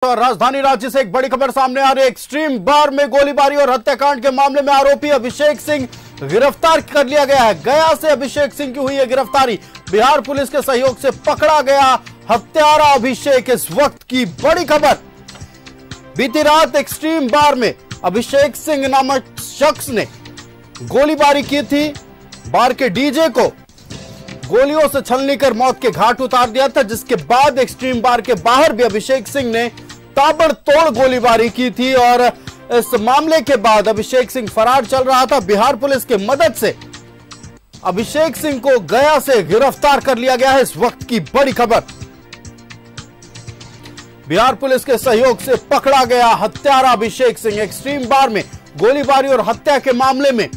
और राजधानी रांची से एक बड़ी खबर सामने आ रही है। एक्सट्रीम बार में गोलीबारी और हत्याकांड के मामले में आरोपी अभिषेक सिंह गिरफ्तार कर लिया गया है। गया से अभिषेक सिंह की हुई है गिरफ्तारी। बिहार पुलिस के सहयोग से पकड़ा गया हत्यारा अभिषेक। इस वक्त की बड़ी खबर, बीती रात एक्सट्रीम बार में अभिषेक सिंह नामक शख्स ने गोलीबारी की थी। बार के डीजे को गोलियों से छलनी कर मौत के घाट उतार दिया था, जिसके बाद एक्सट्रीम बार के बाहर भी अभिषेक सिंह ने ताबड़तोड़ गोलीबारी की थी और इस मामले के बाद अभिषेक सिंह फरार चल रहा था। बिहार पुलिस की मदद से अभिषेक सिंह को गया से गिरफ्तार कर लिया गया है। इस वक्त की बड़ी खबर, बिहार पुलिस के सहयोग से पकड़ा गया हत्यारा अभिषेक सिंह। एक्सट्रीम बार में गोलीबारी और हत्या के मामले में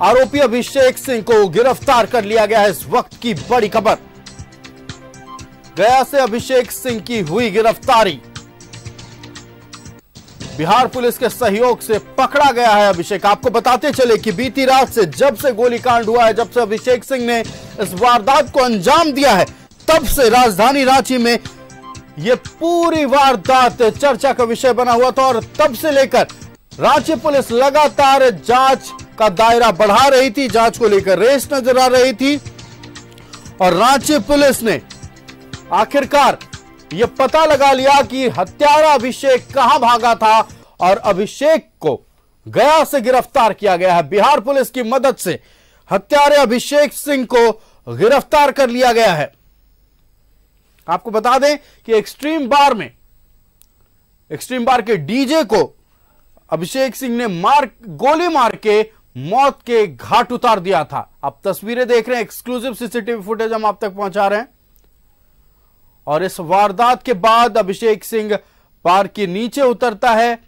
आरोपी अभिषेक सिंह को गिरफ्तार कर लिया गया है। इस वक्त की बड़ी खबर, गया से अभिषेक सिंह की हुई गिरफ्तारी। बिहार पुलिस के सहयोग से पकड़ा गया है अभिषेक। आपको बताते चले कि बीती रात से जब से गोलीकांड हुआ है, जब से अभिषेक सिंह ने इस वारदात को अंजाम दिया है, तब से राजधानी रांची में यह पूरी वारदात चर्चा का विषय बना हुआ था और तब से लेकर रांची पुलिस लगातार जांच का दायरा बढ़ा रही थी, जांच को लेकर रेस नजर आ रही थी और रांची पुलिस ने आखिरकार यह पता लगा लिया कि हत्यारा अभिषेक कहां भागा था और अभिषेक को गया से गिरफ्तार किया गया है। बिहार पुलिस की मदद से हत्यारे अभिषेक सिंह को गिरफ्तार कर लिया गया है। आपको बता दें कि एक्सट्रीम बार के डीजे को अभिषेक सिंह ने गोली मार के मौत के घाट उतार दिया था। आप तस्वीरें देख रहे हैं, एक्सक्लूसिव सीसीटीवी फुटेज हम आप तक पहुंचा रहे हैं और इस वारदात के बाद अभिषेक सिंह बार के नीचे उतरता है।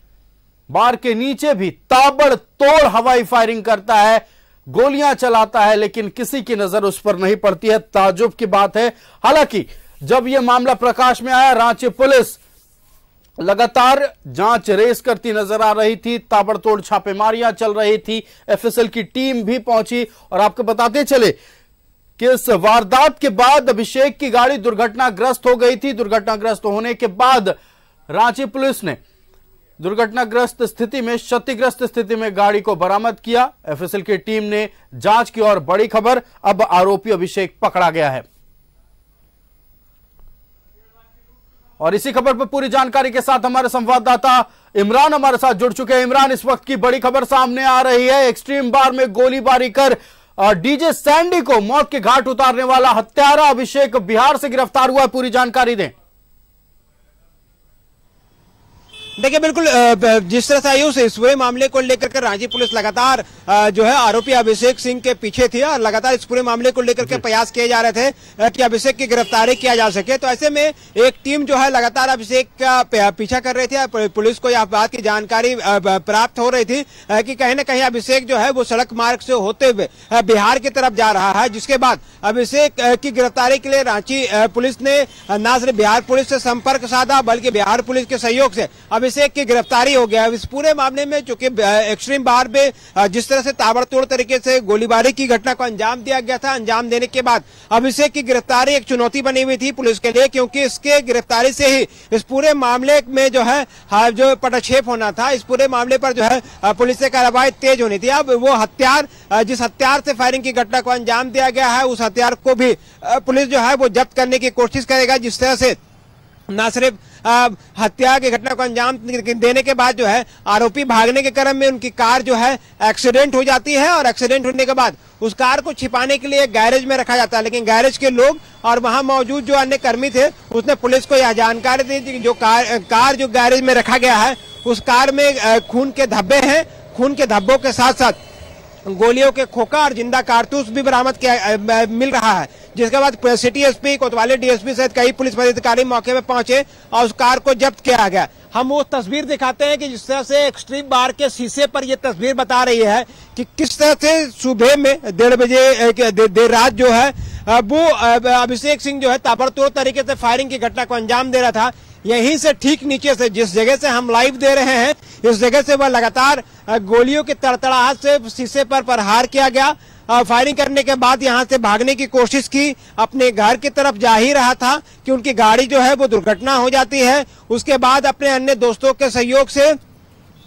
बार के नीचे भी ताबड़तोड़ हवाई फायरिंग करता है, गोलियां चलाता है, लेकिन किसी की नजर उस पर नहीं पड़ती है। ताज्जुब की बात है। हालांकि जब यह मामला प्रकाश में आया, रांची पुलिस लगातार जांच रेस करती नजर आ रही थी, ताबड़तोड़ छापेमारियां चल रही थी, एफएसएल की टीम भी पहुंची और आपको बताते चले कि इस वारदात के बाद अभिषेक की गाड़ी दुर्घटनाग्रस्त हो गई थी। दुर्घटनाग्रस्त होने के बाद रांची पुलिस ने दुर्घटनाग्रस्त स्थिति में, क्षतिग्रस्त स्थिति में गाड़ी को बरामद किया। एफएसएल की टीम ने जांच की और बड़ी खबर, अब आरोपी अभिषेक पकड़ा गया है। और इसी खबर पर पूरी जानकारी के साथ हमारे संवाददाता इमरान हमारे साथ जुड़ चुके हैं। इमरान, इस वक्त की बड़ी खबर सामने आ रही है। एक्सट्रीम बार में गोलीबारी कर डीजे सैंडी को मौत के घाट उतारने वाला हत्यारा अभिषेक बिहार से गिरफ्तार हुआ है। पूरी जानकारी दें। देखिए, बिल्कुल जिस तरह से आयुष इस पूरे मामले को लेकर के रांची पुलिस लगातार जो है आरोपी अभिषेक सिंह के पीछे थी और लगातार इस पूरे मामले को लेकर के प्रयास किए जा रहे थे कि अभिषेक की गिरफ्तारी किया जा सके। तो ऐसे में एक टीम जो है लगातार अभिषेक का पीछा कर रही थी। पुलिस को यह बात की जानकारी प्राप्त हो रही थी कि कहीं ना कहीं अभिषेक जो है वो सड़क मार्ग से होते हुए बिहार की तरफ जा रहा है, जिसके बाद अभिषेक की गिरफ्तारी के लिए रांची पुलिस ने न सिर्फ बिहार पुलिस से संपर्क साधा, बल्कि बिहार पुलिस के सहयोग से अभिषेक की गिरफ्तारी हो गया। इस पूरे मामले में चूंकि एक्सट्रीम बार में जिस तरह से ताबड़तोड़ तरीके से गोलीबारी की घटना को अंजाम दिया गया था, अंजाम देने के बाद अभिषेक की गिरफ्तारी एक चुनौती बनी हुई थी पुलिस के लिए, क्योंकि इसके गिरफ्तारी से ही इस पूरे मामले में जो है जो पटाक्षेप होना था, इस पूरे मामले पर जो है पुलिस से कार्रवाई तेज होनी थी। अब वो हथियार, जिस हथियार से फायरिंग की घटना को अंजाम दिया गया है, उस हथियार को भी पुलिस जो है वो जब्त करने की कोशिश करेगा, जिस तरह से न सिर्फ हत्या की घटना को अंजाम देने के बाद जो है आरोपी भागने के क्रम में उनकी कार जो है एक्सीडेंट हो जाती है और एक्सीडेंट होने के बाद उस कार को छिपाने के लिए गैरेज में रखा जाता है। लेकिन गैरेज के लोग और वहां मौजूद जो अन्य कर्मी थे, उसने पुलिस को यह जानकारी दी कि जो कार जो गैरेज में रखा गया है, उस कार में खून के धब्बे हैं। खून के धब्बों के साथ साथ गोलियों के खोखा और जिंदा कारतूस भी बरामद किया मिल रहा है, जिसके बाद सिटी एसपी, कोतवाली डीएसपी सहित कई पुलिस पदाधिकारी मौके पर पहुंचे और उस कार को जब्त किया गया। हम वो तस्वीर दिखाते हैं कि जिस तरह से एक्सट्रीम बार के शीशे पर यह तस्वीर बता रही है कि किस तरह से सुबह में 1:30 बजे देर रात जो है वो अभिषेक सिंह जो है ताबड़तोड़ तरीके से फायरिंग की घटना को अंजाम दे रहा था। यहीं से ठीक नीचे से, जिस जगह से हम लाइव दे रहे हैं, इस जगह से वह लगातार गोलियों के तड़तड़ाहट से शीशे पर प्रहार किया गया। फायरिंग करने के बाद यहां से भागने की कोशिश की, अपने घर की तरफ जा ही रहा था कि उनकी गाड़ी जो है वो दुर्घटना हो जाती है। उसके बाद अपने अन्य दोस्तों के सहयोग से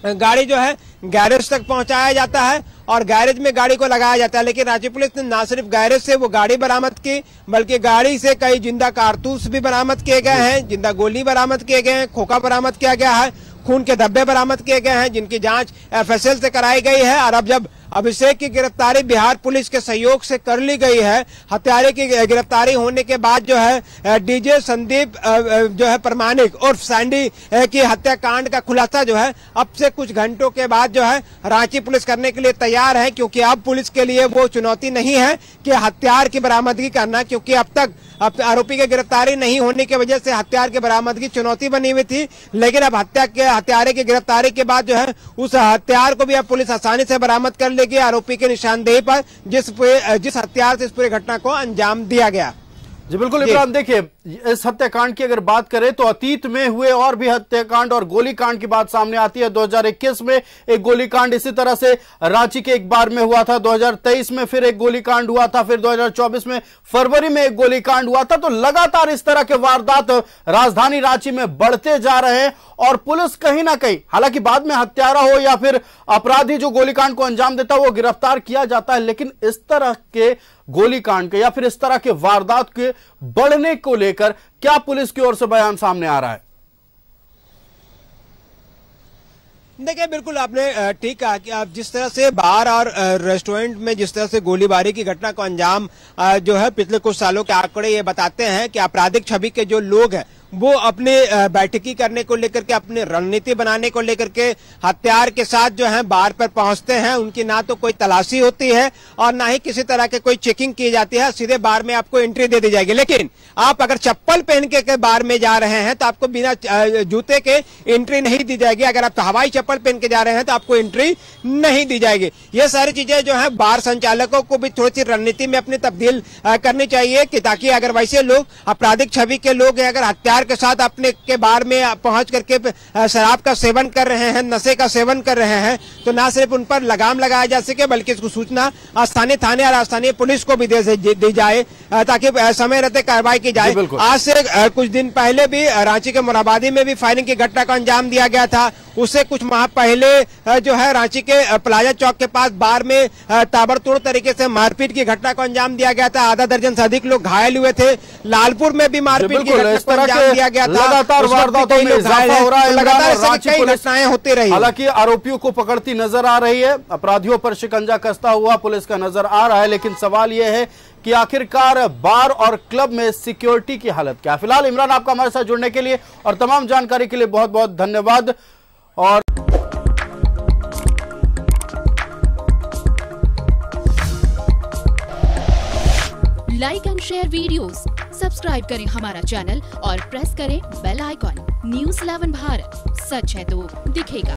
गाड़ी जो है गैरेज तक पहुंचाया जाता है और गैरेज में गाड़ी को लगाया जाता है। लेकिन रांची पुलिस ने न सिर्फ गैरेज से वो गाड़ी बरामद की, बल्कि गाड़ी से कई जिंदा कारतूस भी बरामद किए गए हैं, जिंदा गोली बरामद किए गए हैं, खोखा बरामद किया गया है, खून के धब्बे बरामद किए गए हैं, जिनकी जांच FSL से कराई गई है। और अब जब अभिषेक की गिरफ्तारी बिहार पुलिस के सहयोग से कर ली गई है, हत्यारे की गिरफ्तारी होने के बाद जो है डीजे संदीप जो है प्रमाणिक और सैंडी की हत्याकांड का खुलासा जो है अब से कुछ घंटों के बाद जो है रांची पुलिस करने के लिए तैयार है, क्योंकि अब पुलिस के लिए वो चुनौती नहीं है कि हथियार की बरामदगी करना, क्योंकि अब तक आरोपी की गिरफ्तारी नहीं होने की वजह से हथियार की बरामदगी चुनौती बनी हुई थी। लेकिन अब हत्यारे की गिरफ्तारी के बाद जो है उस हथियार को भी अब पुलिस आसानी से बरामद कर लेगी, आरोपी के निशानदेही पर जिस हथियार से इस पूरी घटना को अंजाम दिया गया। जी बिल्कुल इमरान, देखिए इस हत्याकांड की अगर बात करें तो अतीत में हुए और भी हत्याकांड और गोलीकांड की बात सामने आती है। 2021 में एक गोलीकांड इसी तरह से रांची के एक बार में हुआ था, 2023 में फिर एक गोलीकांड हुआ था, फिर 2024 में फरवरी में एक गोलीकांड हुआ था। तो लगातार इस तरह के वारदात राजधानी रांची में बढ़ते जा रहे हैं और पुलिस कहीं ना कहीं, हालांकि बाद में हत्यारा हो या फिर अपराधी जो गोलीकांड को अंजाम देता है वो गिरफ्तार किया जाता है, लेकिन इस तरह के गोलीकांड के या फिर इस तरह के वारदात के बढ़ने को लेकर क्या पुलिस की ओर से बयान सामने आ रहा है? देखिए बिल्कुल आपने ठीक कहा कि आप जिस तरह से बार और रेस्टोरेंट में जिस तरह से गोलीबारी की घटना को अंजाम जो है पिछले कुछ सालों के आंकड़े ये बताते हैं कि आपराधिक छवि के जो लोग हैं वो अपने बैठकी करने को लेकर के, अपनी रणनीति बनाने को लेकर के हथियार के साथ जो है बार पर पहुंचते हैं। उनकी ना तो कोई तलाशी होती है और ना ही किसी तरह के कोई चेकिंग की जाती है, सीधे बार में आपको एंट्री दे दी जाएगी। लेकिन आप अगर चप्पल पहन के बार में जा रहे हैं तो आपको बिना जूते के एंट्री नहीं दी जाएगी। अगर आप हवाई चप्पल पहन के जा रहे हैं तो आपको एंट्री नहीं दी जाएगी। ये सारी चीजें जो है बार संचालकों को भी थोड़ी सी रणनीति में अपनी तब्दील करनी चाहिए कि ताकि अगर वैसे लोग आपराधिक छवि के लोग अगर हथियार के साथ अपने के बार में पहुंच करके शराब का सेवन कर रहे हैं, नशे का सेवन कर रहे हैं, तो ना सिर्फ उन पर लगाम लगाया जा सके बल्कि इसको सूचना स्थानीय थाने और स्थानीय पुलिस को भी दी जाए ताकि समय रहते कार्रवाई की जाए। आज से कुछ दिन पहले भी रांची के मोरहाबादी में भी फायरिंग की घटना को अंजाम दिया गया था। उससे कुछ माह पहले जो है रांची के प्लाजा चौक के पास बार में ताबड़तोड़ तरीके से मारपीट की घटना को अंजाम दिया गया था। आधा दर्जन से अधिक लोग घायल हुए थे। लालपुर में भी मारपीट की घटना को अंजाम दिया गया था। लगातार वारदातों में इजाफा हो रहा है, लगातार कई घटनाएं होती रही। हालांकि आरोपियों को पकड़ती नजर आ रही है, अपराधियों पर शिकंजा कसता हुआ पुलिस का नजर आ रहा है, लेकिन सवाल यह है कि आखिरकार बार और क्लब में सिक्योरिटी की हालत क्या है। फिलहाल इमरान, आपका हमारे साथ जुड़ने के लिए और तमाम जानकारी के लिए बहुत बहुत धन्यवाद। और like and share videos, subscribe करें हमारा चैनल और प्रेस करें बेल आइकॉन। न्यूज़ 11 भारत, सच है तो दिखेगा।